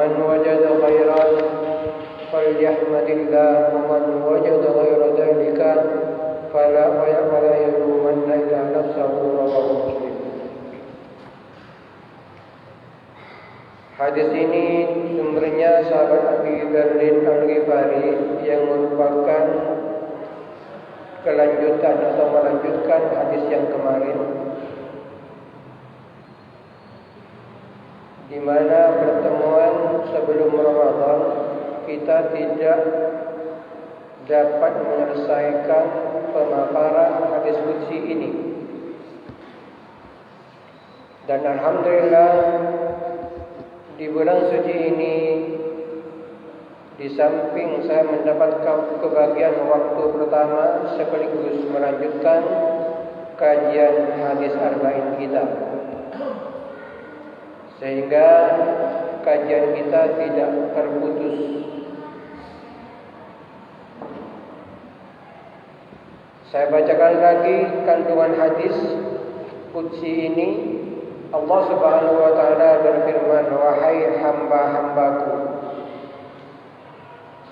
فمن وجد خيرا فليحمد الله ومن وجد غير ذلك فلا يلومن إلا نفسه. رواه Muslim. Hadis ini sumbernya sahabat Abi Dzar Al-Ghifari yang merupakan kelanjutan atau melanjutkan hadis yang kemarin, di mana pertemuan sebelum Ramadan kita tidak dapat menyelesaikan pemaparan hadis qudsi ini. Dan alhamdulillah di bulan suci ini, di samping saya mendapatkan kebahagiaan waktu pertama sekaligus melanjutkan kajian hadis arba'in kita, sehingga kajian kita tidak terputus. Saya bacakan lagi kandungan hadis qudsi ini. Allah Subhanahu wa taala berfirman, "Wahai hamba-hambaku,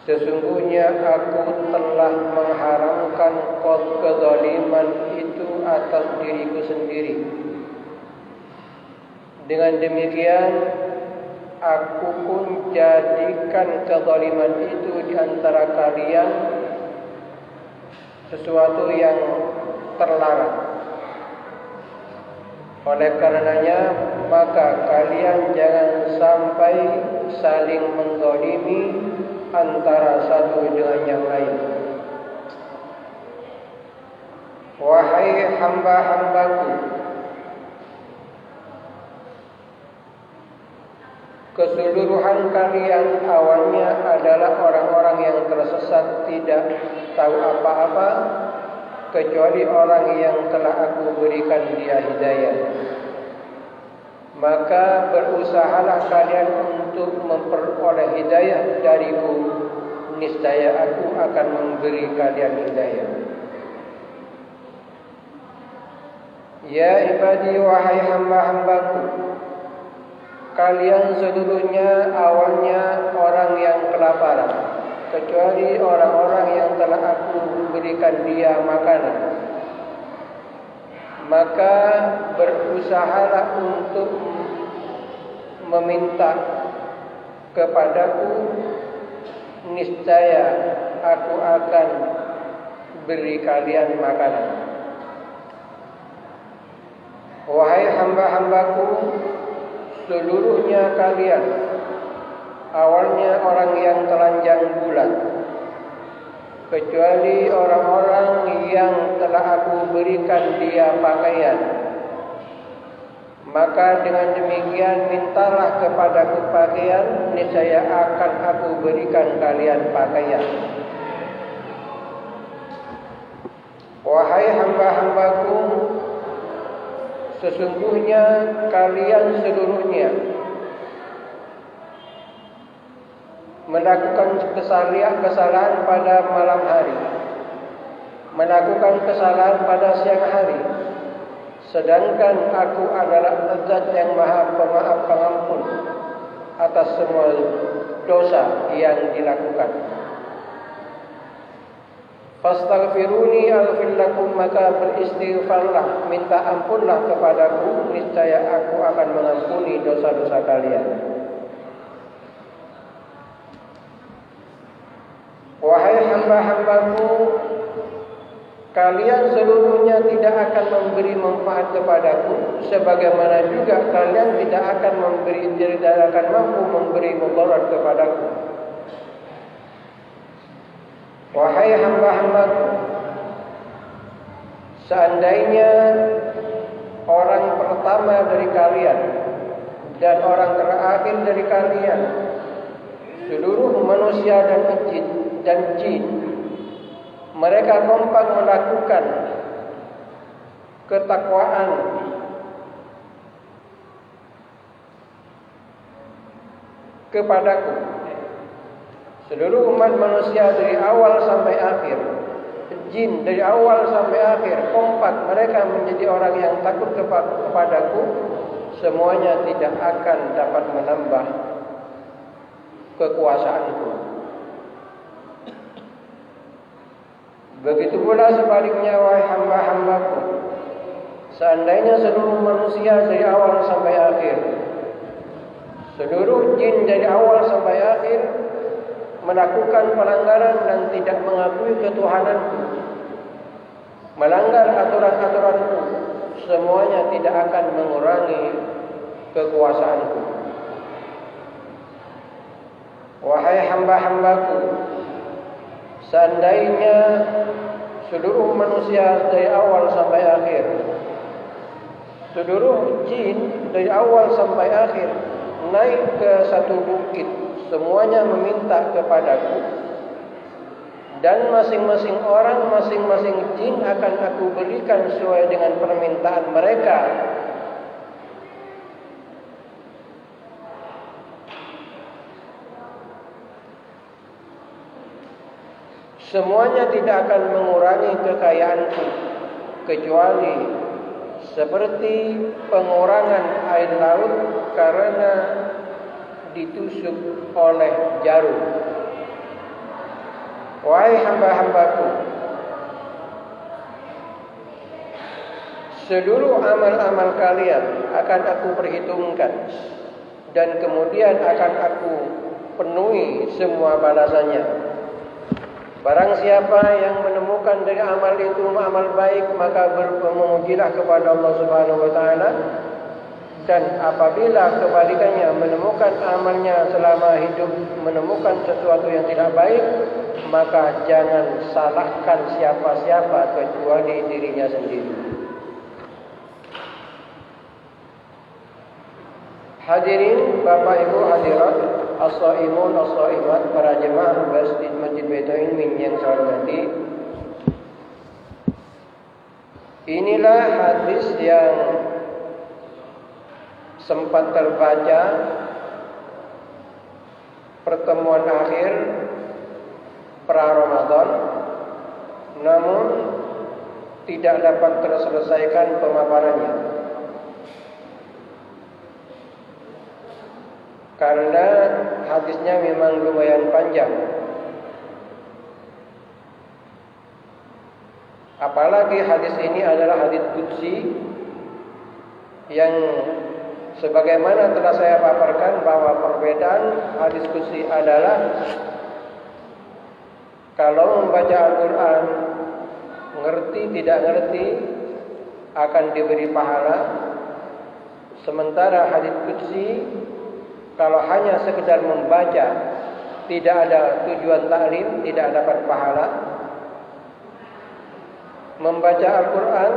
sesungguhnya aku telah mengharamkan kezaliman itu atas diriku sendiri. Dengan demikian, aku pun jadikan kezaliman itu di antara kalian sesuatu yang terlarang. Oleh karenanya, maka kalian jangan sampai saling menzalimi antara satu dengan yang lain. Wahai hamba-hambaku, keseluruhan kalian awalnya adalah orang-orang yang tersesat, tidak tahu apa-apa kecuali orang yang telah aku berikan dia hidayah. Maka berusahalah kalian untuk memperoleh hidayah dariku, niscaya aku akan memberi kalian hidayah. Ya ibadi, wahai hamba-hambaku, kalian seluruhnya awalnya orang yang kelaparan, kecuali orang-orang yang telah aku berikan dia makanan. Maka berusahalah untuk meminta kepadaku, niscaya aku akan beri kalian makanan. Wahai hamba-hambaku, seluruhnya kalian awalnya orang yang telanjang bulat, kecuali orang-orang yang telah aku berikan dia pakaian. Maka dengan demikian mintalah kepadaku pakaian, niscaya akan aku berikan kalian pakaian. Wahai hamba-hambaku, sesungguhnya kalian seluruhnya melakukan kesalahan pada malam hari, melakukan kesalahan pada siang hari, sedangkan aku adalah Zat yang Maha Pemaaf Pengampun atas semua dosa yang dilakukan. Fastaghfiruni aghfir lakum, maka beristighfarlah, minta ampunlah kepadaku, niscaya aku akan mengampuni dosa-dosa kalian. Wahai hamba-hambaku, kalian seluruhnya tidak akan memberi manfaat kepadaku, sebagaimana juga kalian tidak akan mampu memberi mudarat kepadaku. Wahai hamba-hambaku, seandainya orang pertama dari kalian dan orang terakhir dari kalian, seluruh manusia dan jin, mereka kompak melakukan ketakwaan kepadaku, seluruh umat manusia dari awal sampai akhir, jin dari awal sampai akhir, kompak mereka menjadi orang yang takut kepadaku, semuanya tidak akan dapat menambah kekuasaanku. Begitu pula sebaliknya, wahai hamba-hambaku, seandainya seluruh manusia dari awal sampai akhir, seluruh jin dari awal sampai akhir melakukan pelanggaran dan tidak mengakui ketuhananku, melanggar aturan-aturanku, semuanya tidak akan mengurangi kekuasaanku. Wahai hamba-hambaku, seandainya seluruh manusia dari awal sampai akhir, seluruh jin dari awal sampai akhir naik ke satu bukit, semuanya meminta kepadaku, dan masing-masing orang, masing-masing jin akan aku berikan sesuai dengan permintaan mereka. Semuanya tidak akan mengurangi kekayaanku, kecuali seperti pengurangan air laut karena ditusuk oleh jarum. Wahai hamba-hambaku, seluruh amal-amal kalian akan aku perhitungkan, dan kemudian akan aku penuhi semua balasannya. Barang siapa yang menemukan dari amal itu amal baik, maka memujilah kepada Allah Subhanahu wa taala. Dan apabila kebalikannya, menemukan amalnya selama hidup menemukan sesuatu yang tidak baik, maka jangan salahkan siapa-siapa kecuali dirinya sendiri. Hadirin Bapak Ibu hadirat, as-shaimun as-shaimat, para jemaah Masjid Baitul Ilmi yang saya hormati. Inilah hadis yang sempat terbaca pertemuan akhir pra-Ramadan, namun tidak dapat terselesaikan pemaparannya karena hadisnya memang lumayan panjang. Apalagi hadis ini adalah hadis qudsi yang sebagaimana telah saya paparkan bahwa perbedaan hadis qudsi adalah kalau membaca Al-Quran ngerti tidak ngerti akan diberi pahala, sementara hadis qudsi kalau hanya sekedar membaca tidak ada tujuan taklim tidak dapat pahala. Membaca Al-Quran,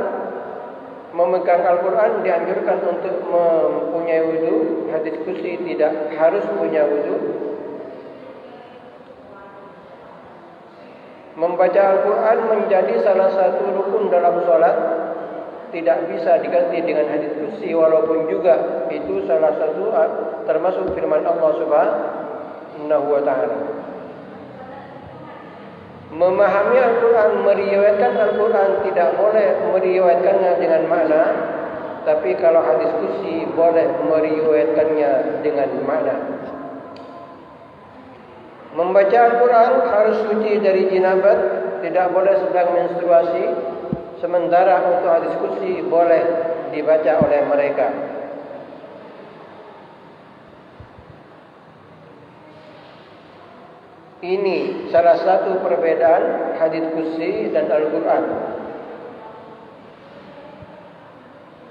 memegang Al-Quran dianjurkan untuk mempunyai wudu. Hadis qudsi tidak harus punya wudu. Membaca Al-Quran menjadi salah satu rukun dalam sholat, tidak bisa diganti dengan hadis qudsi, walaupun juga itu salah satu termasuk firman Allah Subhanahu wa taala. Memahami Al-Quran, meriwayatkan Al-Quran tidak boleh meriwayatkannya dengan makna, tapi kalau hadis qudsi boleh meriwayatkannya dengan makna. Membaca Al-Quran harus suci dari jinabat, tidak boleh sedang menstruasi, sementara untuk hadis qudsi boleh dibaca oleh mereka. Ini salah satu perbedaan hadis qudsi dan Al-Quran.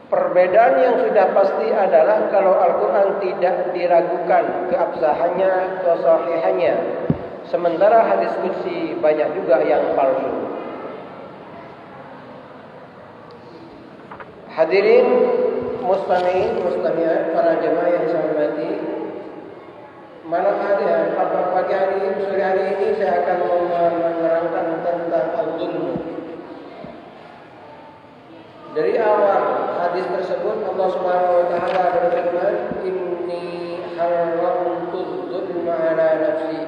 Perbedaan yang sudah pasti adalah kalau Al-Quran tidak diragukan keabsahannya, kesahihannya, sementara hadis qudsi banyak juga yang palsu. Hadirin mustami'in, mustami'at, para jemaah yang saya hormati, malam hari, pagi hari, sore hari ini saya akan menerangkan tentang al-zulm. Dari awal hadis tersebut Allah Subhanahu wa taala berfirman, "Inni haramtu dzulma 'ala nafsi."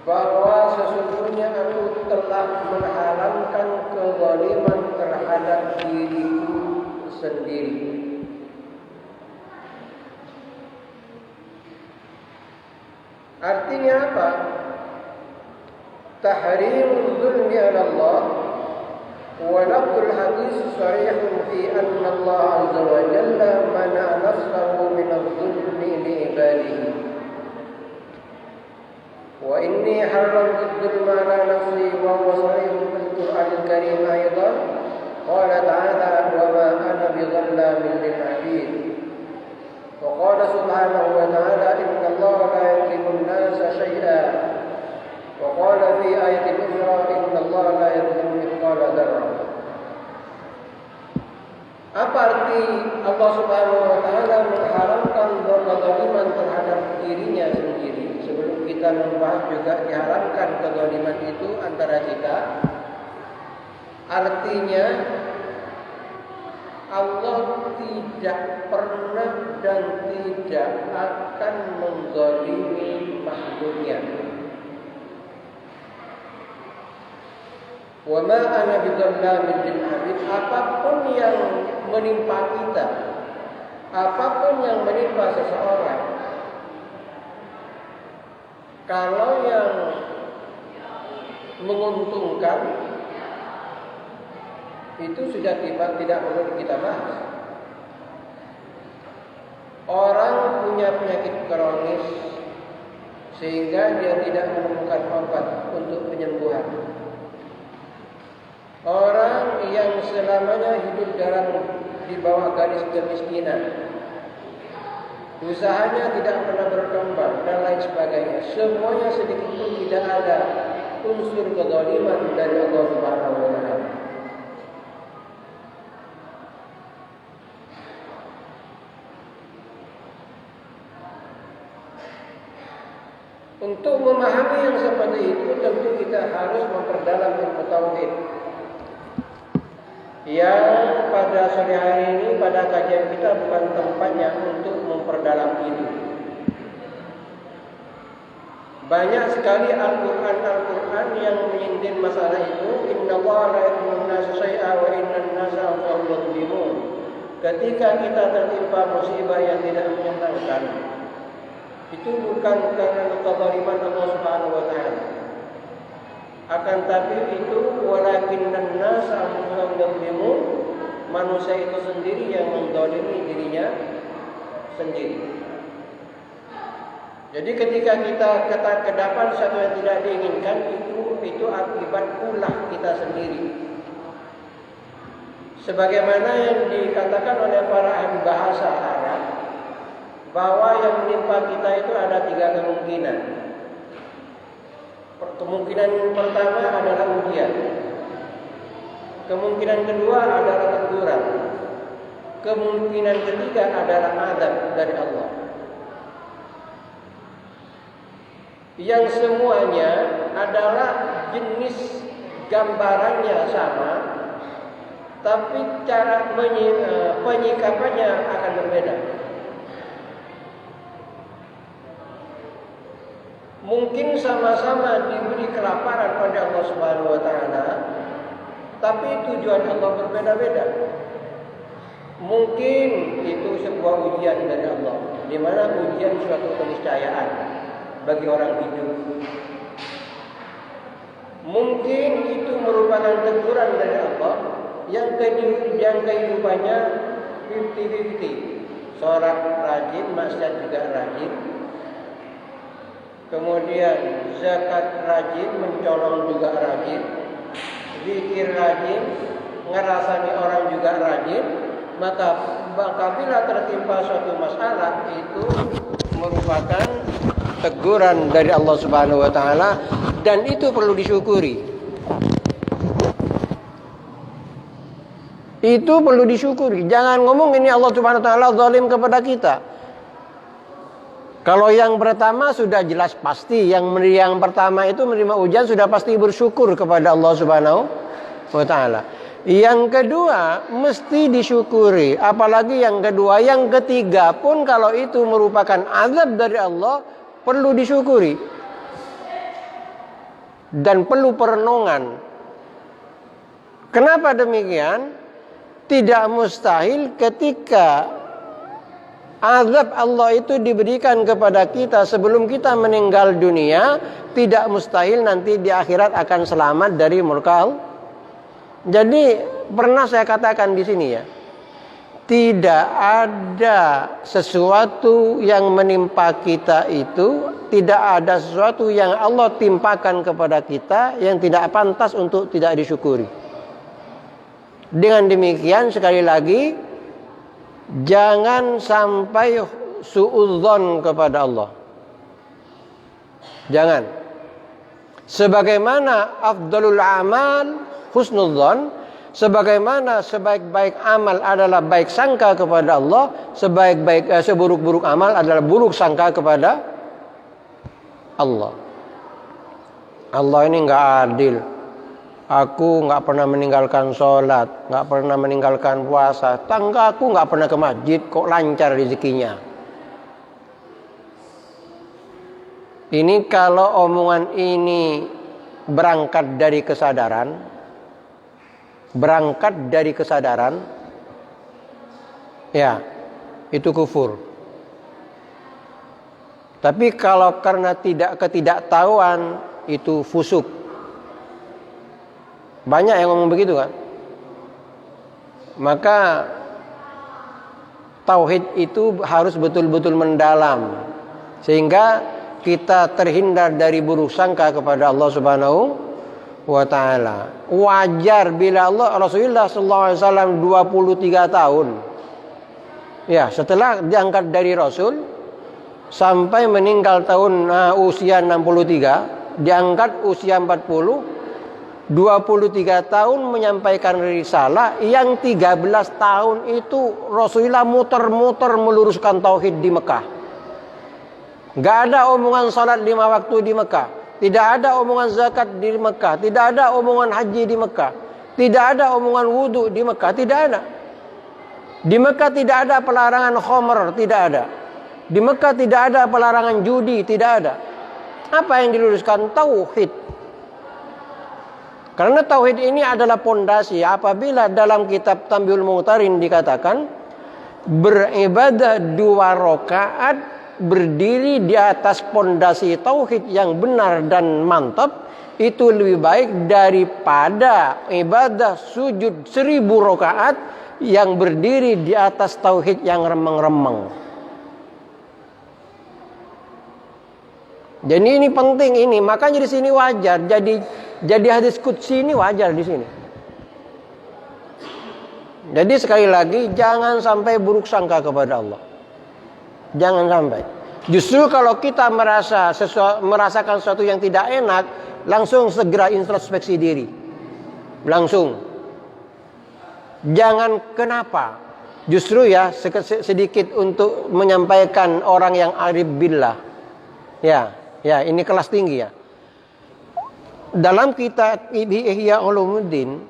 Bahwa sesungguhnya aku telah mengharamkan kezaliman terhadap diriku sendiri. Artinya apa? Tahrim zulmi ala Allah wa lafzul hadis sharihun fi anna Allah azza wa jalla mana nafsahu min adh-dhulmi li ibadihi. Wa inni haramtu adh-dhulma ala nafsi wa huwa sharihun fil Qur'an al-Karim aidan. Qala ta'ala wa ma ana bidhallamin lil 'abid. وقال سبحانه وتعالى إن الله لا يظلم الناس شيئا وقال في آية أخرى إن الله لا يظلم مثقال ذرة. Apa arti Allah Subhanahu wa taala mengharamkan kezaliman terhadap dirinya sendiri? Sebelum kita membahas juga diharamkan kezaliman itu antara kita. Artinya Allah tidak pernah dan tidak akan menzalimi makhluknya. Wa ma ana bidzallamin lil 'abid. Apapun yang menimpa kita, apapun yang menimpa seseorang, kalau yang menguntungkan itu sudah tidak perlu kita bahas. Orang punya penyakit kronis sehingga dia tidak menemukan obat untuk penyembuhan. Orang yang selamanya hidup dalam di bawah garis kemiskinan, usahanya tidak pernah berkembang dan lain sebagainya. Semuanya sedikit pun tidak ada unsur kezaliman dari Allah Subhanahu wa taala. Untuk memahami yang seperti itu tentu kita harus memperdalam ilmu tauhid. Yang pada sore hari ini pada kajian kita bukan tempatnya untuk memperdalam itu. Banyak sekali Al-Quran yang menyindir masalah itu. Innallaha la yuzlimu an-nasa syai'a wa innan nasa anfusahum yadhlimun. Ketika kita tertimpa musibah yang tidak menyenangkan, itu bukan karena kezaliman Allah Subhanahu wa taala. Akan tapi itu walakinnan nas anfusahum yadhlimun, manusia itu sendiri yang menzalimi dirinya sendiri. Jadi ketika kita kedapat sesuatu yang tidak diinginkan, itu akibat ulah kita sendiri. Sebagaimana yang dikatakan oleh para ahli bahasa Arab, bahwa yang menimpa kita itu ada 3 kemungkinan. Kemungkinan pertama adalah ujian. Kemungkinan kedua adalah teguran. Kemungkinan ketiga adalah azab dari Allah. Yang semuanya adalah jenis gambarannya sama, tapi cara penyikapannya akan berbeda. Mungkin sama-sama diberi kelaparan pada Allah Subhanahu wa taala, tapi tujuan Allah berbeda-beda. Mungkin itu sebuah ujian dari Allah, di mana ujian suatu keniscayaan bagi orang hidup. Mungkin itu merupakan teguran dari Allah yang kehidupannya 50-50. Sholat rajin, maksiat juga rajin. Kemudian zakat rajin, mencolong juga rajin, zikir rajin, ngerasani orang juga rajin. Maka bila tertimpa suatu masalah, itu merupakan teguran dari Allah Subhanahu wa taala, dan itu perlu disyukuri. Itu perlu disyukuri. Jangan ngomong ini Allah Subhanahu wa taala zalim kepada kita. Kalau yang pertama sudah jelas pasti, yang pertama itu menerima ujian sudah pasti bersyukur kepada Allah Subhanahu wa taala. Yang kedua mesti disyukuri, apalagi yang kedua, yang ketiga pun kalau itu merupakan azab dari Allah perlu disyukuri dan perlu perenungan. Kenapa demikian? Tidak mustahil ketika Azab Allah itu diberikan kepada kita sebelum kita meninggal dunia, tidak mustahil nanti di akhirat akan selamat dari murka Allah. Jadi pernah saya katakan di sini ya, tidak ada sesuatu yang menimpa kita itu, tidak ada sesuatu yang Allah timpakan kepada kita yang tidak pantas untuk tidak disyukuri. Dengan demikian sekali lagi, jangan sampai suudzon kepada Allah. Jangan. Sebagaimana afdalul amal husnudzon, sebagaimana sebaik-baik amal adalah baik sangka kepada Allah, seburuk-buruk amal adalah buruk sangka kepada Allah. Allah ini enggak adil. Aku enggak pernah meninggalkan sholat, enggak pernah meninggalkan puasa. Tanggaku enggak pernah ke masjid, kok lancar rezekinya. Ini kalau omongan ini berangkat dari kesadaran, ya, itu kufur. Tapi kalau karena ketidaktahuan, itu fusuk. Banyak yang ngomong begitu kan. Maka tauhid itu harus betul-betul mendalam, sehingga kita terhindar dari buruk sangka kepada Allah Subhanahu wa ta'ala. Wajar bila Rasulullah SAW 23 tahun, ya, setelah diangkat dari Rasul sampai meninggal tahun usia 63, diangkat usia 40, 23 tahun menyampaikan risalah. Yang 13 tahun itu Rasulullah muter-muter meluruskan tauhid di Mekah. Gak ada omongan salat 5 waktu di Mekah, tidak ada omongan zakat di Mekah, tidak ada omongan haji di Mekah, tidak ada omongan wudu di Mekah, tidak ada. Di Mekah tidak ada pelarangan khamr, tidak ada. Di Mekah tidak ada pelarangan judi, tidak ada. Apa yang diluruskan? Tauhid. Karena tauhid ini adalah pondasi. Apabila dalam kitab Tambiul Mu'tarin dikatakan beribadah 2 rakaat berdiri di atas pondasi tauhid yang benar dan mantap, itu lebih baik daripada ibadah sujud 1000 rakaat yang berdiri di atas tauhid yang remeng-remeng. Jadi ini penting ini, makanya di sini wajar. Jadi hadis qudsi ini wajar di sini. Jadi sekali lagi, jangan sampai buruk sangka kepada Allah. Jangan sampai. Justru kalau kita merasakan sesuatu yang tidak enak, langsung segera introspeksi diri. Langsung. Jangan kenapa. Justru ya sedikit untuk menyampaikan orang yang arif billah. Ya, ini kelas tinggi ya. Dalam kitab Ihya Ulumuddin,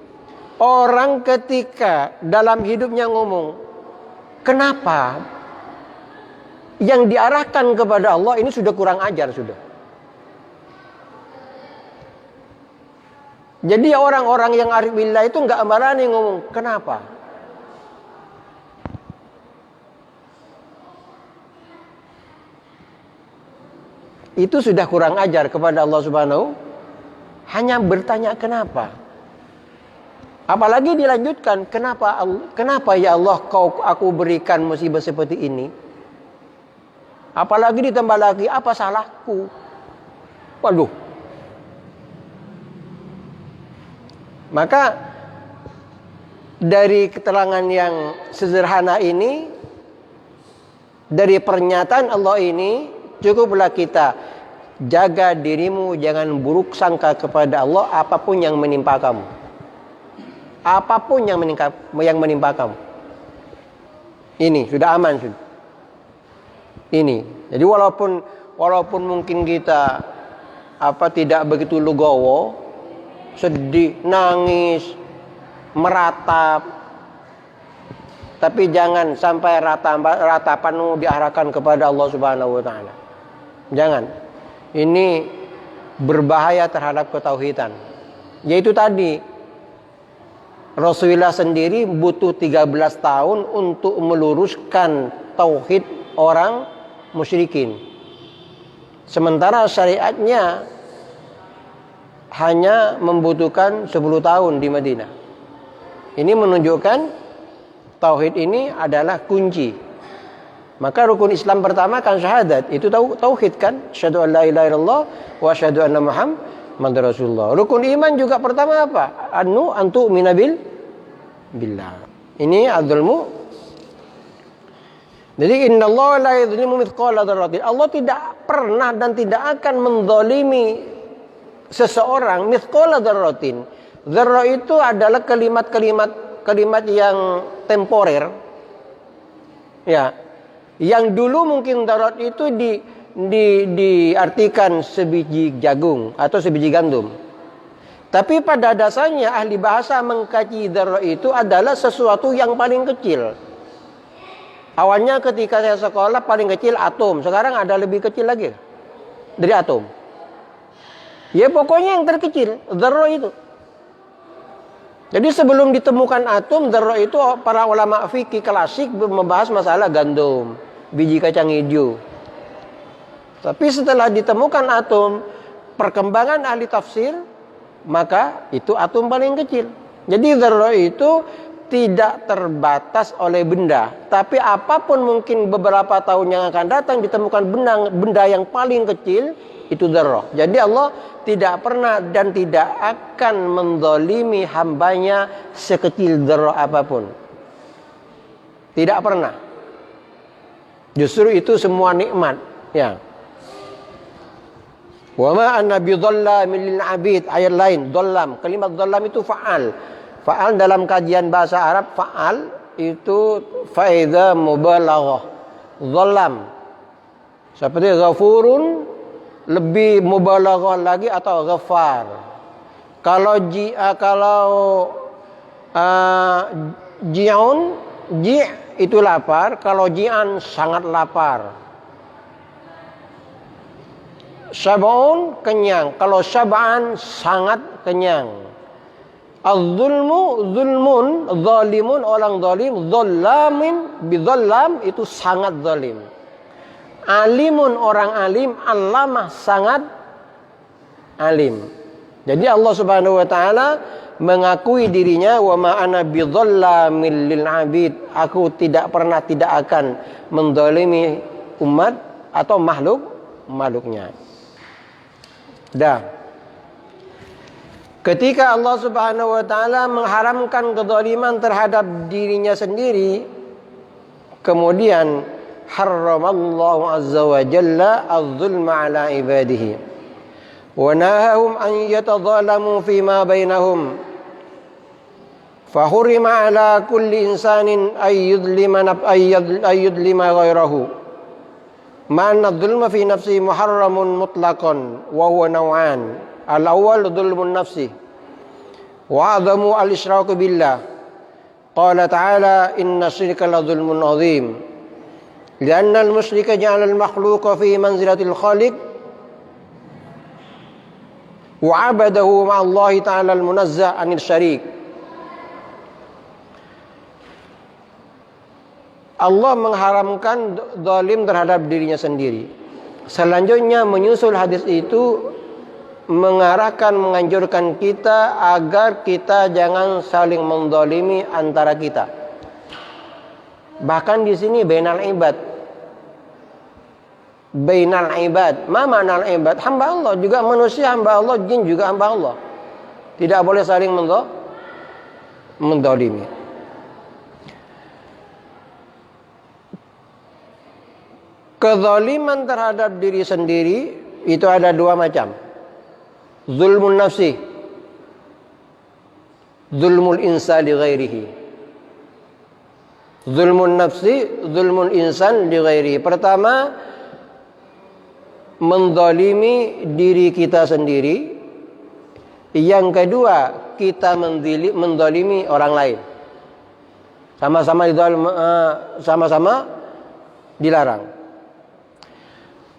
orang ketika dalam hidupnya ngomong, kenapa yang diarahkan kepada Allah ini sudah kurang ajar sudah. Jadi orang-orang yang arif billah itu enggak berani ngomong kenapa. Itu sudah kurang ajar kepada Allah Subhanahu. Hanya bertanya kenapa. Apalagi dilanjutkan, kenapa ya Allah aku berikan musibah seperti ini? Apalagi ditambah lagi, apa salahku? Waduh. Maka dari keterangan yang sederhana ini, dari pernyataan Allah ini, cukuplah kita jaga dirimu, jangan buruk sangka kepada Allah apapun yang menimpa kamu. Apapun yang menimpa kamu. Ini sudah aman sudah. Ini. Jadi walaupun mungkin kita tidak begitu legowo, sedih, nangis, meratap, tapi jangan sampai ratapanmu diarahkan kepada Allah Subhanahu wa taala. Jangan. Ini berbahaya terhadap ketauhidan. Yaitu tadi, Rasulullah sendiri butuh 13 tahun untuk meluruskan tauhid orang musyrikin. Sementara syariatnya hanya membutuhkan 10 tahun di Madinah. Ini menunjukkan tauhid ini adalah kunci. Maka rukun Islam pertama kan syahadat. Itu tauhid kan? Asyhadu an la ilaha illallah wa asyhadu anna Muhammadar Rasulullah. Rukun iman juga pertama apa? Antu'mina billah. Ini adzulmu. Jadi innallaha la yadhlimu mithqala dzarratin. Allah tidak pernah dan tidak akan menzalimi seseorang mithqala dzarratin. Dzarrah itu adalah kalimat yang temporer. Ya. Yang dulu mungkin darat itu diartikan sebiji jagung atau sebiji gandum. Tapi pada dasarnya ahli bahasa mengkaji darat itu adalah sesuatu yang paling kecil. Awalnya ketika saya sekolah paling kecil atom. Sekarang ada lebih kecil lagi dari atom. Ya pokoknya yang terkecil, darat itu. Jadi sebelum ditemukan atom, darat itu para ulama fikih klasik membahas masalah gandum, biji kacang hijau. Tapi setelah ditemukan atom, perkembangan ahli tafsir, maka itu atom paling kecil. Jadi dzarrah itu tidak terbatas oleh benda, tapi apapun mungkin beberapa tahun yang akan datang ditemukan benda yang paling kecil, itu dzarrah. Jadi Allah tidak pernah dan tidak akan menzalimi hambanya sekecil dzarrah apapun. Tidak pernah. Justru itu semua nikmat, ya. Wa ma anna bidhallamin lil 'abid. Ayat lain, dhallam. Kalimat dhallam itu fa'al. Fa'al dalam kajian bahasa Arab, fa'al itu faida mubalaghah. Dhallam. Seperti ghafurun lebih mubalaghah lagi atau ghafar. Kalau ji'un, ji' itu lapar, kalau ji'an sangat lapar. Syab'un kenyang, kalau syab'an sangat kenyang. Az-zulmu zulmun, zalimun orang zalim, zallamin bidzallam itu sangat zalim. Alimun orang alim, allamah sangat alim. Jadi Allah Subhanahu wa taala mengakui dirinya wa ma ana bidzallamin lil 'abid. Aku tidak pernah tidak akan menzalimi umat atau makhluknya. Dah. Ketika Allah Subhanahu wa taala mengharamkan kezaliman terhadap dirinya sendiri, kemudian harramallahu azza wa jalla az-zulma ala ibadihi wa nahahum an yatadzalamu fima bainahum fahurima ala kulli insanin ay yudlima ghairahu ma anna adh-dhulma fi nafsi muharramun mutlaqan wa huwa naw'an. Al-awwal dhulmun nafsi wa 'adhamu al-isyraku billah. Qala ta'ala inna syirka la dhulmun 'adzim. Lianna al-musyrika ja'ala al-makhluqa fi manzilatil khaliq wa 'abadahu ma'a Allah ta'ala al-munazzah 'anil syarik. Allah mengharamkan zalim terhadap dirinya sendiri. Selanjutnya menyusul hadis itu menganjurkan kita agar kita jangan saling menzalimi antara kita. Bahkan di sini bainal ibad. Ma ma'nal ibad? Hamba Allah juga manusia, hamba Allah, jin juga hamba Allah. Tidak boleh saling menzalimi. Kezaliman terhadap diri sendiri itu ada dua macam. Zulmun nafsi, zulmul insan li ghairihi. Zulmun nafsi, zulmul insan li ghairihi. Pertama, menzalimi diri kita sendiri. Yang kedua, kita menzalimi orang lain. Sama-sama dilarang.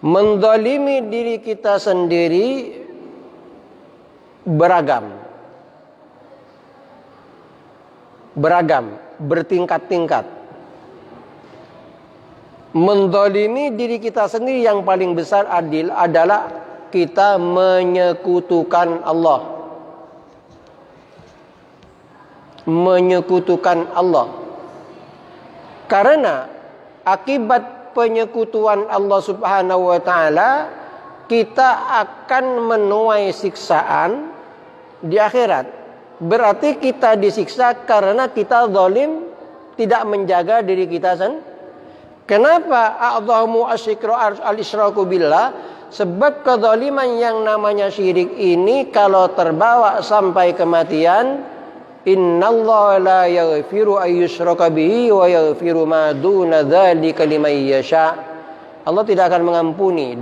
Menzalimi diri kita sendiri beragam, bertingkat-tingkat. Menzalimi diri kita sendiri yang paling besar adalah kita menyekutukan Allah. Menyekutukan Allah. Karena akibat penyekutuan Allah Subhanahu wa taala, kita akan menuai siksaan di akhirat. Berarti kita disiksa karena kita zalim, tidak menjaga diri kita sendiri. Kenapa a'dhamu al-isyraku billah? Sebab kezaliman yang namanya syirik ini kalau terbawa sampai kematian, innallaha la yaghfiru ayyushraka bihi wa yaghfiru ma duna dzalika liman yasha. Allah tidak akan mengampuni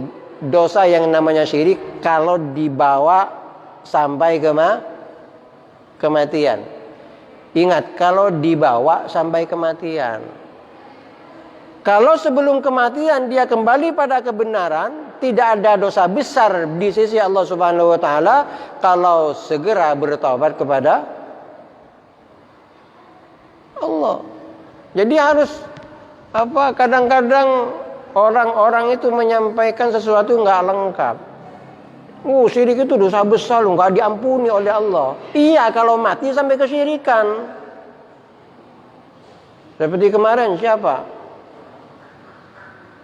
dosa yang namanya syirik kalau dibawa sampai kematian. Ingat, kalau dibawa sampai kematian. Kalau sebelum kematian dia kembali pada kebenaran, tidak ada dosa besar di sisi Allah Subhanahu wa taala kalau segera bertaubat kepada Allah. Jadi harus kadang-kadang orang-orang itu menyampaikan sesuatu nggak lengkap. Syirik itu dosa besar, nggak diampuni oleh Allah. Iya, kalau mati sampai kesyirikan. Seperti kemarin siapa?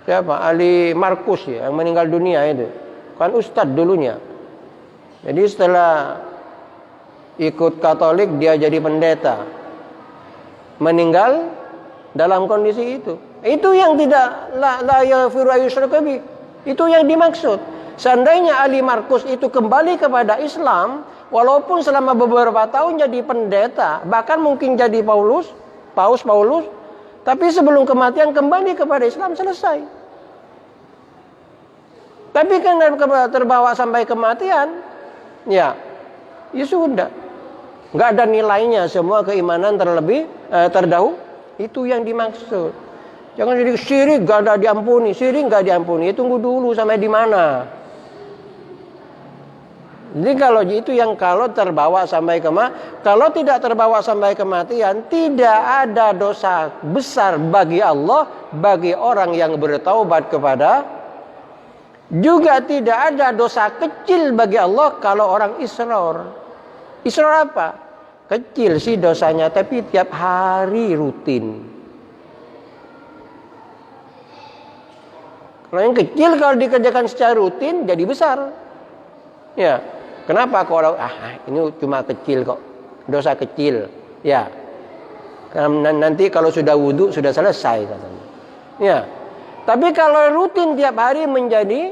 Ali Markus ya, yang meninggal dunia itu. Kan ustadz dulunya. Jadi setelah ikut Katolik dia jadi pendeta. Meninggal dalam kondisi itu. Itu yang tidak la yaghfiru ayyushraka bih. Itu yang dimaksud. Seandainya Ali Markus itu kembali kepada Islam, walaupun selama beberapa tahun jadi pendeta, bahkan mungkin jadi Paus Paulus, tapi sebelum kematian kembali kepada Islam, selesai. Tapi kan terbawa sampai kematian, ya sudah. Nggak ada nilainya, semua keimanan terdahulu. Itu yang dimaksud. Jangan jadi syirik nggak ada diampuni, syirik nggak diampuni. Tunggu dulu sampai di mana. Jadi kalau terbawa sampai kalau tidak terbawa sampai kematian, tidak ada dosa besar bagi Allah, bagi orang yang bertaubat kepada. Juga tidak ada dosa kecil bagi Allah kalau orang israr. Israr apa? Kecil sih dosanya, tapi tiap hari rutin. Kalau yang kecil kalau dikerjakan secara rutin jadi besar. Ya. Kenapa kalau ini cuma kecil kok, dosa kecil, ya. Nanti kalau sudah wudu sudah selesai katanya. Ya. Tapi kalau rutin tiap hari menjadi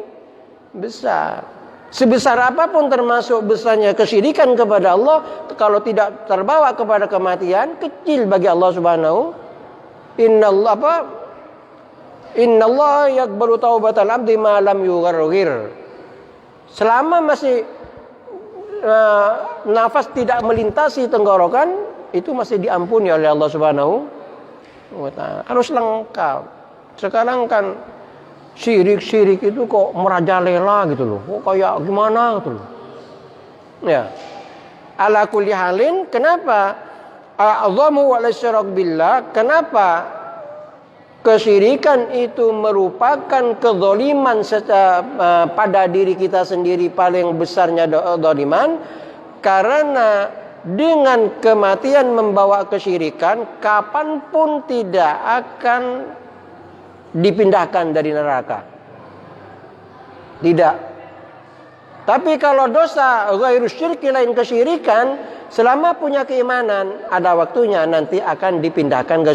besar. Sebesar apapun termasuk besarnya kesyirikan kepada Allah, kalau tidak terbawa kepada kematian, kecil bagi Allah Subhanahu. Innallaha yaqbalu taubatal abdi ma lam yugharghir. Selama masih nafas tidak melintasi tenggorokan, itu masih diampuni oleh Allah Subhanahu wa taala. Harus lengkap. Sekarang kan syirik itu kok merajalela gitu loh. Kok kayak gimana gitu loh. Ya. Ala kulli halin, kenapa a'dhamu wal isyrak billah? Kenapa kesyirikan itu merupakan kezaliman pada diri kita sendiri, paling besarnya zaliman? Karena dengan kematian membawa kesyirikan, kapanpun tidak akan dipindahkan dari neraka. Tidak. Tapi kalau dosa ghairu syirki, lain kesyirikan, selama punya keimanan, ada waktunya nanti akan dipindahkan ke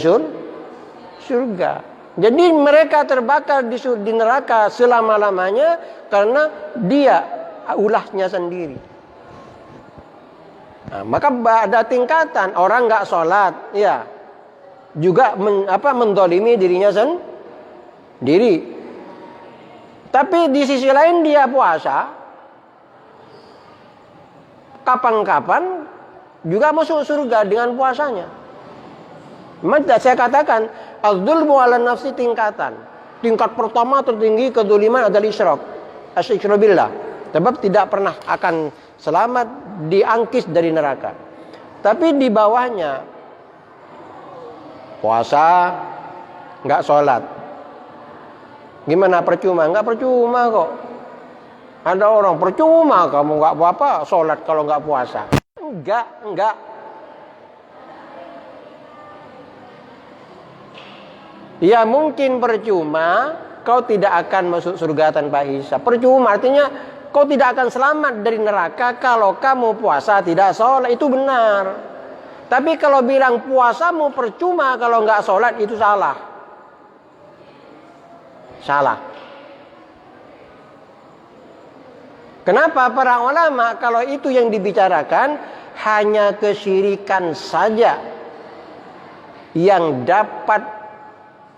surga. Jadi mereka terbakar di neraka selama-lamanya karena dia ulahnya sendiri. Nah, maka ada tingkatan orang nggak sholat, ya, juga mendolimi dirinya sendiri. Tapi di sisi lain dia puasa, kapan-kapan juga masuk surga dengan puasanya. Maka saya katakan az-zulmu 'ala nafsi tingkatan. Tingkat pertama tertinggi kedzaliman adalah isyrak. Asyrak billah. Sebab tidak pernah akan selamat, diangkis dari neraka. Tapi di bawahnya puasa, enggak sholat. Gimana percuma? Enggak percuma kok. Ada orang percuma kamu enggak apa-apa sholat kalau enggak puasa. Enggak. Ya mungkin percuma kau tidak akan masuk surga tanpa hisab. Percuma artinya kau tidak akan selamat dari neraka kalau kamu puasa tidak sholat. Itu benar. Tapi kalau bilang puasamu percuma kalau enggak sholat, itu salah. Salah. Kenapa para ulama kalau itu yang dibicarakan hanya kesyirikan saja yang dapat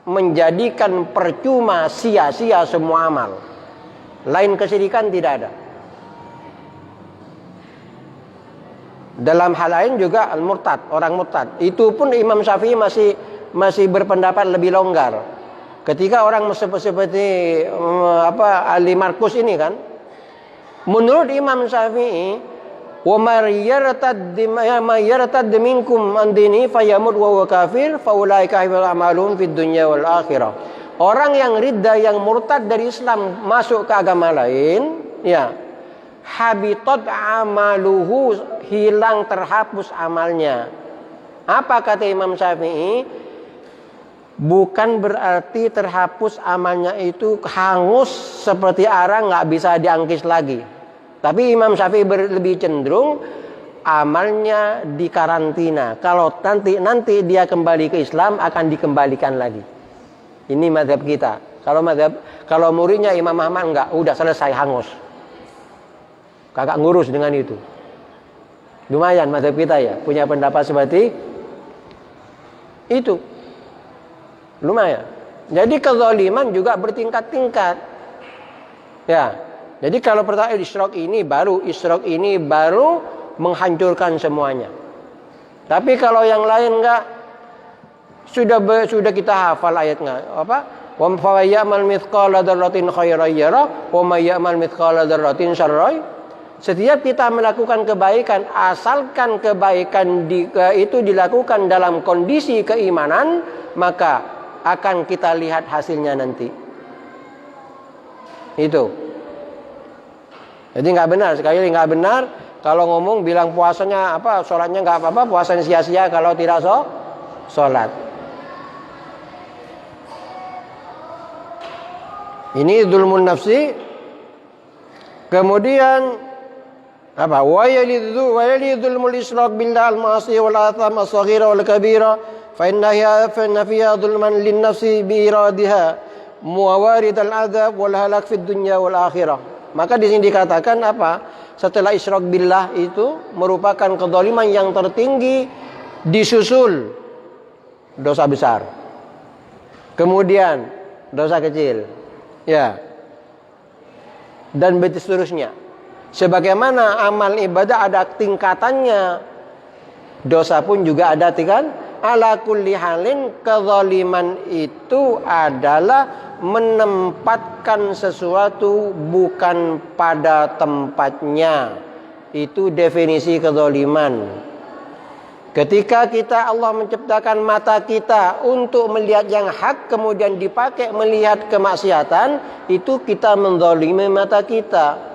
menjadikan percuma sia-sia semua amal. Lain kesyirikan tidak ada. Dalam hal lain juga al-murtad, orang murtad. Itu pun Imam Syafi'i masih berpendapat lebih longgar. Ketika orang seperti Ali Markus ini kan, menurut Imam Syafi'i, wa may yartad minkum an dini fayamut wa huwa kafir fa ulaika habitat a'maluhum fid dunya wal akhirah. Orang yang ridda, yang murtad dari Islam masuk ke agama lain, ya, habitat amaluhu, hilang, terhapus amalnya. Apa kata Imam Syafi'i? Bukan berarti terhapus amalnya itu hangus seperti arang, nggak bisa diangkis lagi. Tapi Imam Syafi'i lebih cenderung amalnya dikarantina. Kalau nanti dia kembali ke Islam akan dikembalikan lagi. Ini mazhab kita. Kalau muridnya Imam Ahmad enggak, udah selesai hangus. Kakak ngurus dengan itu. Lumayan mazhab kita ya, punya pendapat seperti itu. Lumayan. Jadi kezaliman juga bertingkat-tingkat. Ya. Jadi kalau pertama isyrok ini baru menghancurkan semuanya. Tapi kalau yang lain enggak, sudah kita hafal ayatnya. Apa? Wa may ya'mal mithqala dzarratin khairan yarah wa may ya'mal mithqala dzarratin syarran. Setiap kita melakukan kebaikan, asalkan kebaikan itu dilakukan dalam kondisi keimanan, maka akan kita lihat hasilnya nanti. Itu. Jadi nggak benar, sekali lagi nggak benar kalau ngomong bilang puasanya sholatnya nggak apa-apa, puasanya sia-sia kalau tidak sholat. Ini dzulmun nafsi. Kemudian apa? Wa yalidul isyraq billah al-ma'asi wal atham as-saghira wal kabira fa inna fiha dzulman lin nafsi bi iradiha muwarid al-'adzab wal halak fid dunya wal akhirah. Maka di sini dikatakan apa? Setelah isyraq billah itu merupakan kedzaliman yang tertinggi, disusul dosa besar. Kemudian dosa kecil. Ya. Dan seterusnya. Sebagaimana amal ibadah ada tingkatannya, dosa pun juga ada tingkatan. Ala kulli halin, kezaliman itu adalah menempatkan sesuatu bukan pada tempatnya. Itu definisi kezaliman. Ketika Allah menciptakan mata kita untuk melihat yang hak, kemudian dipakai melihat kemaksiatan, itu kita menzalimi mata kita.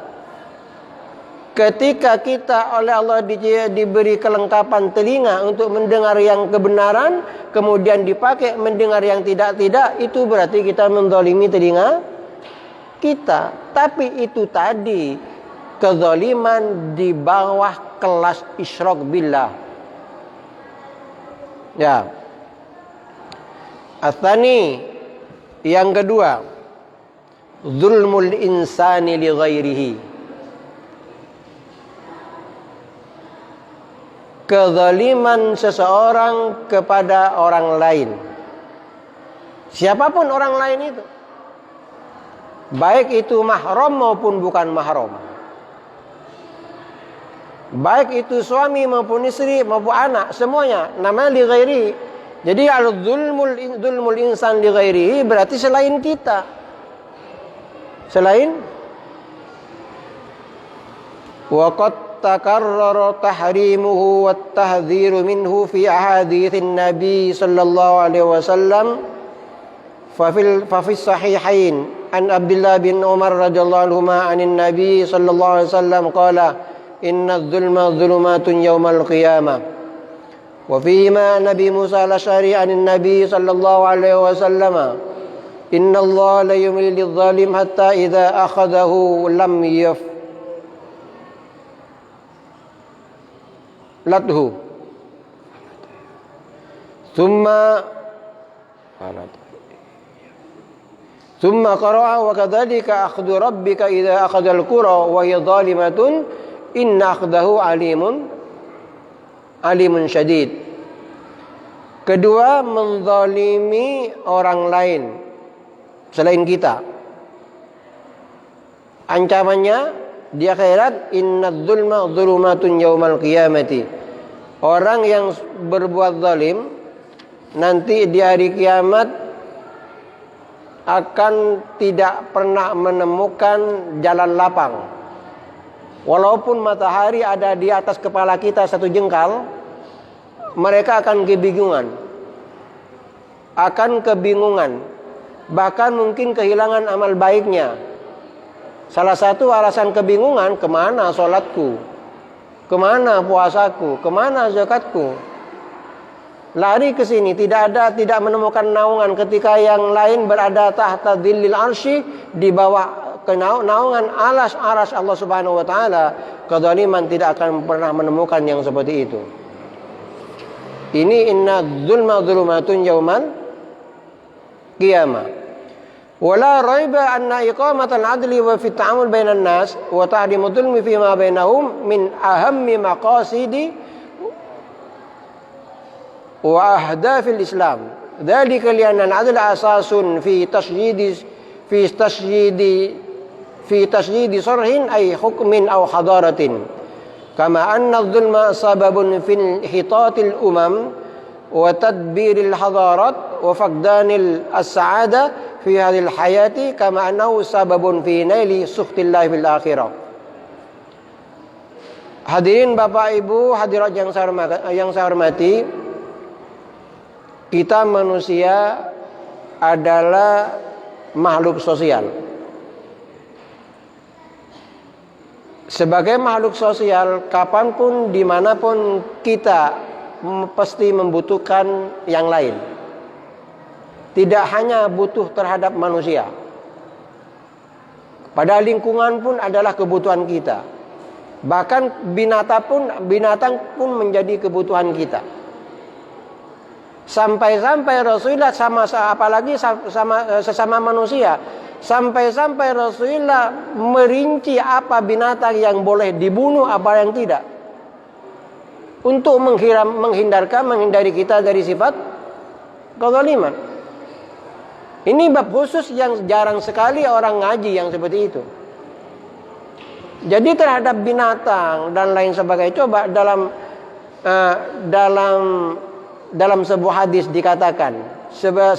Ketika kita oleh Allah diberi kelengkapan telinga untuk mendengar yang kebenaran, kemudian dipakai mendengar yang tidak-tidak, itu berarti kita menzalimi telinga kita. Tapi itu tadi kezaliman di bawah kelas isyraq billah. Ya. Atsani, yang kedua, zulmul insani li ghairihi. Kezaliman seseorang kepada orang lain. Siapapun orang lain itu. Baik itu mahram maupun bukan mahram. Baik itu suami maupun istri maupun anak, semuanya namanya li ghairi. Jadi al-zulmul insan li ghairi berarti selain kita. Selain waqad takarrara tahrimuhu wat tahdhiru minhu fi ahaditsin nabi sallallahu alaihi wasallam fa fis sahihain an Abdullah bin Umar radhiyallahu anhuma anin Nabi sallallahu alaihi wasallam qala inna adh-dhulma dhulumatun yaumal qiyamah. Wa fihima Nabi Musa al-Asy'ari anin Nabi sallallahu alaihi wasallam inna Allah la yumli lidh-dhalim hatta idza akhadahu lam lathu thumma qara'a wa kadzalika akhdhu rabbika idza akhadhal qura wa hiya dhalimatun inna akhdahu alimun syadid. Kedua, menzalimi orang lain selain kita. Ancamannya di akhirat, innadz zulma dzulumatun yaumal qiyamati. Orang yang berbuat zalim nanti di hari kiamat akan tidak pernah menemukan jalan lapang. Walaupun matahari ada di atas kepala kita 1 jengkal, mereka akan kebingungan, bahkan mungkin kehilangan amal baiknya. Salah satu alasan kebingungan, kemana sholatku, kemana puasaku, kemana zakatku. Lari ke sini, tidak menemukan naungan ketika yang lain berada tahta dhillil arsy, di bawah naungan aras Allah Subhanahu wa taala. Kezaliman tidak akan pernah menemukan yang seperti itu. Ini inna dzulma dzulumatun yaumal qiyamah. Wala raiba anna iqamatal adli wa fi ta'amul bainan nas wa tahrimud dzulmi fi ma bainahum min ahammi maqasidi wa ahdafil Islam. Dzalika li'anna al-'adla asasun fi tasjidi sarhin ay hukmin aw hadaratin. Kama anna adh-dhulma sababun fil hitatil umam wa tadbiril hadarat wa faqdanil as-sa'ada fi hadhil hayati kama annahu sababun fi naili sukhtillahi fil akhirah. Hadirin Bapak Ibu, hadirat yang saya hormati, kita manusia adalah makhluk sosial. Sebagai makhluk sosial, kapanpun, dimanapun kita pasti membutuhkan yang lain. Tidak hanya butuh terhadap manusia, pada lingkungan pun adalah kebutuhan kita. Bahkan binatang pun menjadi kebutuhan kita. Sampai-sampai Rasulullah sesama manusia, sampai-sampai Rasulullah merinci apa binatang yang boleh dibunuh, apa yang tidak, untuk menghindari kita dari sifat kezaliman. Ini bab khusus yang jarang sekali orang ngaji yang seperti itu. Jadi terhadap binatang dan lain sebagainya, coba dalam sebuah hadis dikatakan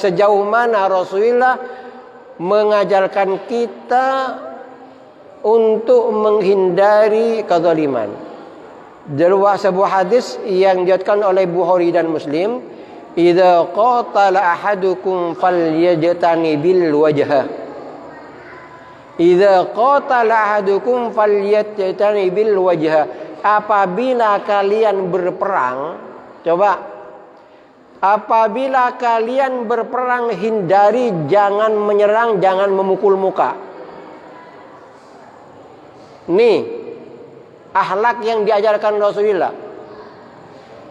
sejauh mana Rasulullah mengajarkan kita untuk menghindari kezaliman. Dalam sebuah hadis yang diriwayatkan oleh Bukhari dan Muslim, idza qatala ahadukum falyajtani bil wajha. Idza qatala ahadukum falyajtani bil wajha. Apabila kalian berperang, apabila kalian berperang, hindari, jangan menyerang, jangan memukul muka. Nih akhlak yang diajarkan Rasulullah.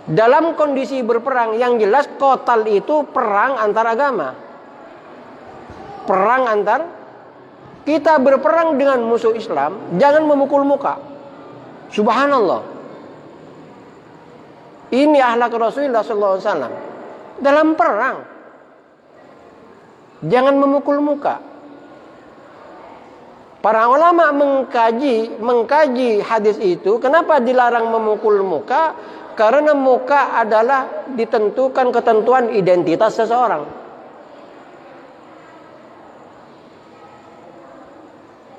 Dalam kondisi berperang, yang jelas qotal itu perang antar agama. Perang antar, kita berperang dengan musuh Islam, jangan memukul muka. Subhanallah. Ini akhlak Rasulullah sallallahu alaihi wasallam. Dalam perang, jangan memukul muka. Para ulama mengkaji hadis itu. Kenapa dilarang memukul muka? Karena muka adalah ditentukan ketentuan identitas seseorang.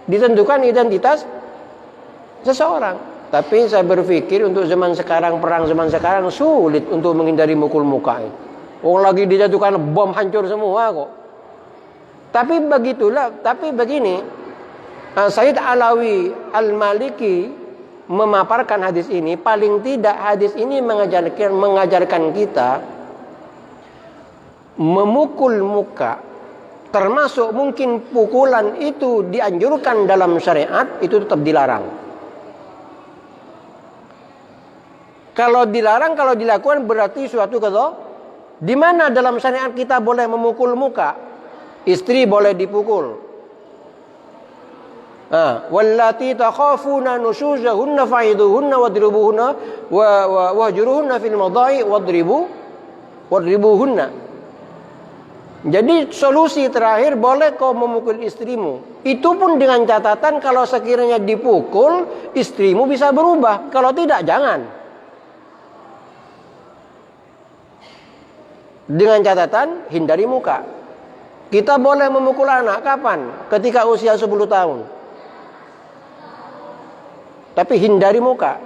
Ditentukan identitas seseorang. Tapi saya berpikir untuk zaman sekarang, perang zaman sekarang sulit untuk menghindari mukul muka itu. Lagi dijatuhkan bom, hancur semua kok. Tapi begini, Sayyid Alawi Al-Maliki memaparkan hadis ini, paling tidak hadis ini mengajarkan kita memukul muka, termasuk mungkin pukulan itu dianjurkan dalam syariat, itu tetap dilarang. Kalau dilarang, kalau dilakukan berarti suatu di mana dalam syariat kita boleh memukul muka? Istri boleh dipukul. Wallati takhafuna nushuzahunna fa'iduhunna wadribuhunna wahjuruhunna fil madai wadribuhunna. Jadi solusi terakhir, boleh kau memukul istrimu. Itu pun dengan catatan kalau sekiranya dipukul, istrimu bisa berubah. Kalau tidak, jangan. Dengan catatan, hindari muka. Kita boleh memukul anak kapan? Ketika usia 10 tahun. Tapi hindari muka.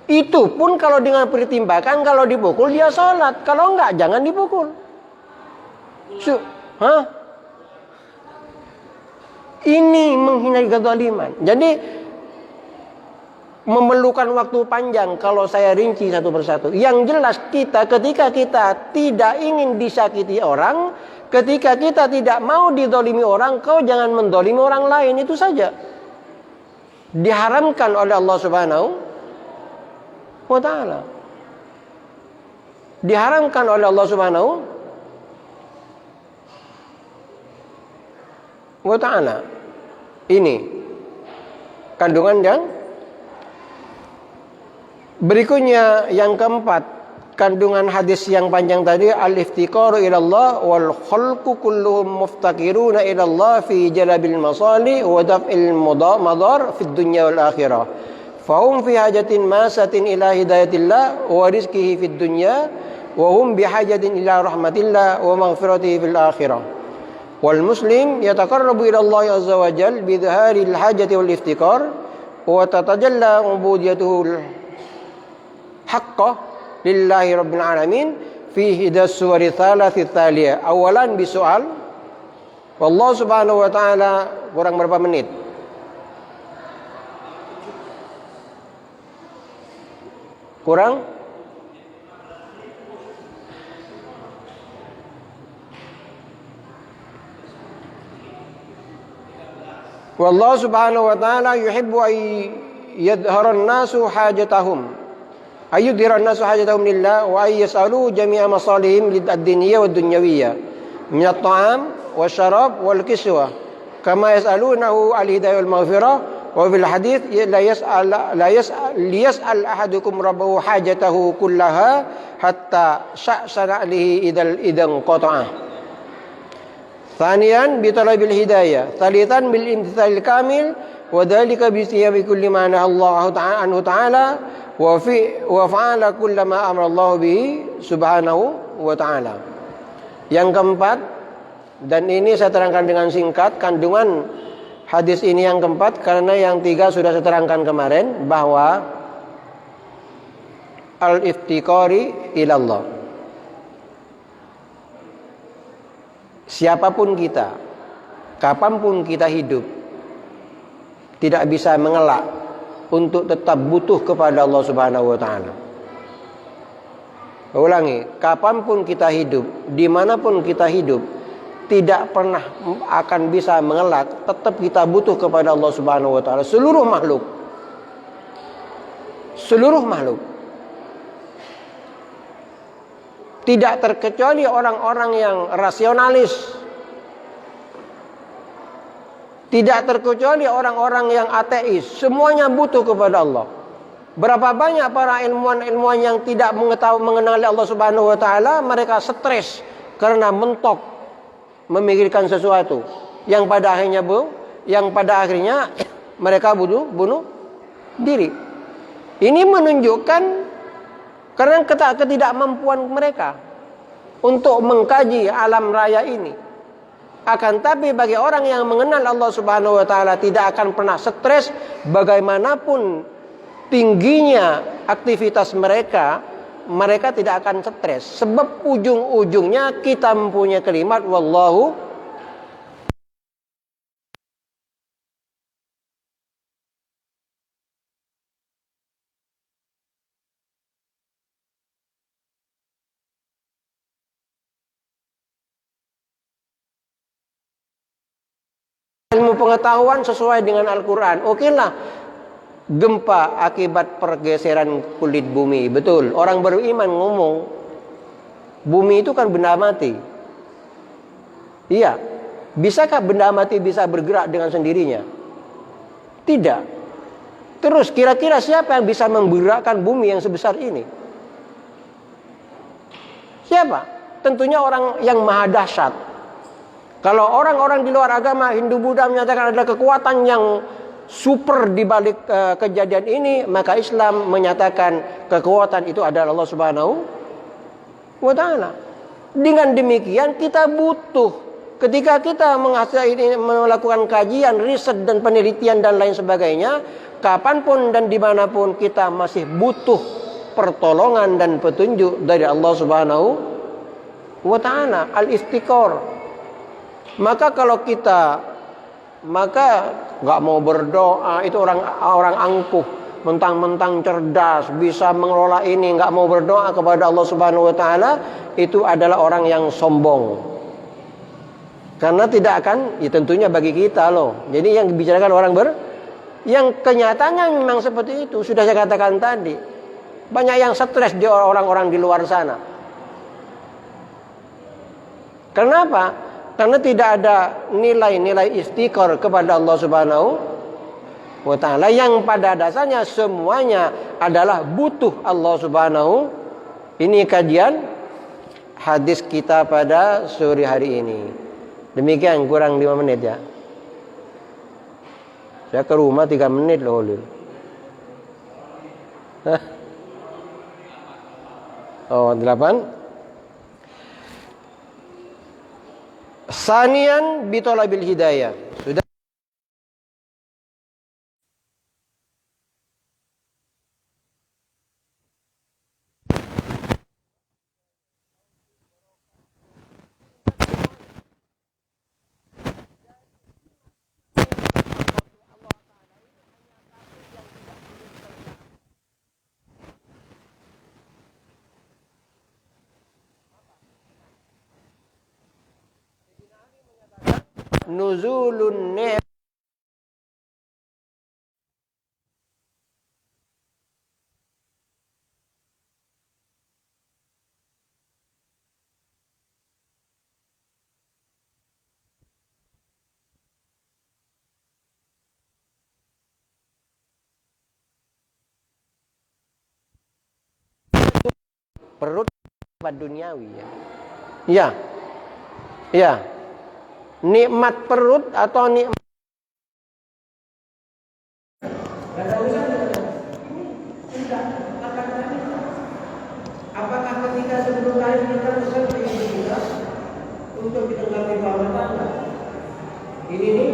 Itu pun kalau dengan pertimbangan, kalau dipukul dia sholat. Kalau enggak, jangan dipukul. Ini menghindari kezaliman. Jadi memerlukan waktu panjang kalau saya rinci satu persatu. Yang jelas ketika kita tidak ingin disakiti orang, ketika kita tidak mau didolimi orang, kau jangan mendolimi orang lain, itu saja. Diharamkan oleh Allah Subhanahu wa ta'ala. Diharamkan oleh Allah Subhanahu wa ta'ala. Ini kandungan yang berikutnya, yang keempat, kandungan hadis yang panjang tadi, al-iftiqaru ila Allah wal khalqu kulluhum muftaqiruna ila Allah fi jalabil masali wa daf'il madar fid dunya wal akhirah. Fahum fi hajatin masatin ila hidayatillah wa rizqihi fid dunya wa hum bihajatin ila rahmatillah wa maghfiratihi fil akhirah. Wal muslim yataqarrabu ila Allah azza wa jalla bi dhahiril hajati wal iftiqar wa tatajalla ubudiyatuhu haqqah lillahi rabbil alamin fi hidas suwari thalathi thaliyah. Awalan bisual, wallahu subhanahu wa ta'ala, kurang berapa menit? Kurang? Wallahu subhanahu wa ta'ala yuhibbu ay yadharan nasu hajatahum, ayyudhiran nasu hajatahum lillah wa ay yas'alu jami'a masalihim lid-diniyah wa dunyawiyah min at-ta'am wa syarab wal kiswah kama yas'alunahu al-hidayah wal maghfirah wa fil hadits la yas'al ahadukum rabbahu hajatahu kullaha hatta sya'sana alihi idan qata'ah. Thaniyan bi talabil hidayah, thalithan bil imtithalil kamil wa dhalika bi istiyabi kulli ma nahaa Allah ta'ala anhu ta'ala wa fa'ala kullama amara Allah bihi subhanahu wa ta'ala. Yang keempat, dan ini saya terangkan dengan singkat kandungan hadis ini yang keempat, karena yang tiga sudah saya terangkan kemarin, bahwa al-iftiqari ilallah. Siapapun kita, kapanpun kita hidup, tidak bisa mengelak untuk tetap butuh kepada Allah Subhanahu wa ta'ala. Ulangi, kapanpun kita hidup, dimanapun kita hidup, tidak pernah akan bisa mengelak, tetap kita butuh kepada Allah Subhanahu wa ta'ala. Seluruh makhluk, tidak terkecuali orang-orang yang rasionalis, tidak terkecuali orang-orang yang ateis, semuanya butuh kepada Allah. Berapa banyak para ilmuwan-ilmuwan yang tidak mengenali Allah Subhanahu wa ta'ala, mereka stres karena mentok memikirkan sesuatu yang pada akhirnya mereka bunuh diri. Ini menunjukkan karena ketidakmampuan mereka untuk mengkaji alam raya ini. Akan tapi bagi orang yang mengenal Allah Subhanahu wa ta'ala, tidak akan pernah stres bagaimanapun tingginya aktivitas mereka, mereka tidak akan stres. Sebab ujung-ujungnya kita mempunyai kalimat wallahu ilmu pengetahuan sesuai dengan Al-Quran. Oke lah, gempa akibat pergeseran kulit bumi. Betul, orang beriman ngomong bumi itu kan benda mati. Iya. Bisakah benda mati bisa bergerak dengan sendirinya? Tidak. Terus kira-kira siapa yang bisa menggerakkan bumi yang sebesar ini? Siapa? Tentunya orang yang maha dahsyat. Kalau orang-orang di luar agama Hindu Buddha menyatakan ada kekuatan yang super di balik kejadian ini, maka Islam menyatakan kekuatan itu adalah Allah Subhanahu wa taala. Dengan demikian kita butuh, ketika kita melakukan kajian, riset dan penelitian dan lain sebagainya, kapanpun dan dimanapun kita masih butuh pertolongan dan petunjuk dari Allah Subhanahu wa taala, al-istiqor. Maka kalau kita nggak mau berdoa, itu orang angkuh, mentang-mentang cerdas, bisa mengelola ini, nggak mau berdoa kepada Allah Subhanahu wa taala, itu adalah orang yang sombong. Karena tidak akan, ya tentunya bagi kita loh. Jadi yang dibicarakan orang yang kenyataannya memang seperti itu, sudah saya katakan tadi. Banyak yang stres di orang-orang di luar sana. Kenapa? Karena tidak ada nilai-nilai istiqor kepada Allah Subhanahu wa ta'ala, yang pada dasarnya semuanya adalah butuh Allah Subhanahu. Ini kajian hadis kita pada sore hari ini. Demikian, kurang 5 menit ya. Saya ke rumah 3 menit loh. Oh, 8. Sanian bitolabil hidayah. Sudah. Nuzulun ni'mah perut duniawi ya. Ya. Ya. Nikmat perut atau nikmat apakah ketika sebelum lahir kita bersama kita untuk didengar di bawah tanah ini nih,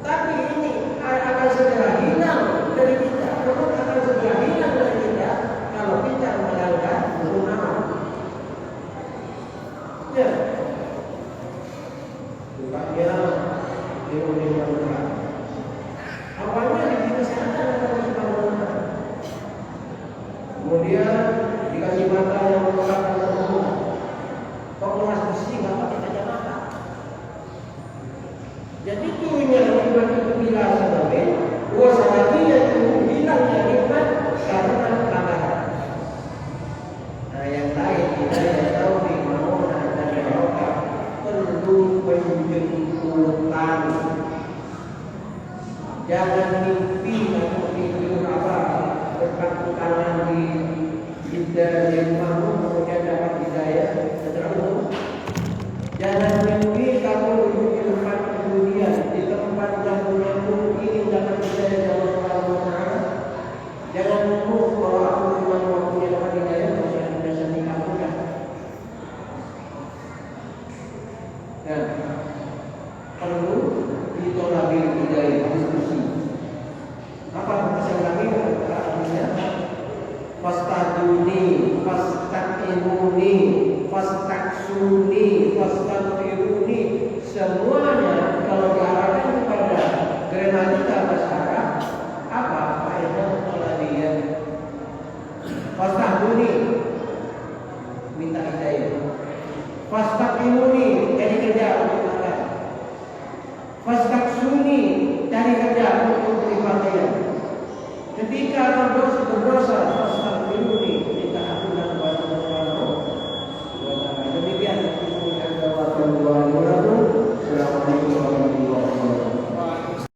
tapi ini akan segera hilang dari kita. Perut akan segera hilang dari kita kalau kita melanggar hukum. Ya. Bukannya diulang-ulang. Awalnya diberi kesehatan oleh Allah. Kemudian dikasih mata yang merupakan sempurna. Kok kelas besi nggak pakai kacamata? Jadi turunnya nikmat itu bila sebabnya wasalatinya itu hilangnya nikmat karena pelanggaran. Nah yang lain kita tidak tahu di mana dan mereka perlu penjemputan. Jangan mimpi atau tidur apa berpangku tangan di rumahmu kemudian dapat hidayah terlalu. Jangan mimpi kamu duduk di tempat kemudian di tempat yang punya ingin dapat hidayah dari Allah Subhanahu wa taala. fastaimuni, fastaksuni, fastaghfiruni, semuanya kalau diarahkan kepada gramatika bahasa Arab, apa faedah keladian? Fastaghfiruni, minta hidayah. Fastaqimuni, jadi kerja untuk makan. Fastaksuni, cari kerja untuk beri pakaian. Ketika berdosa,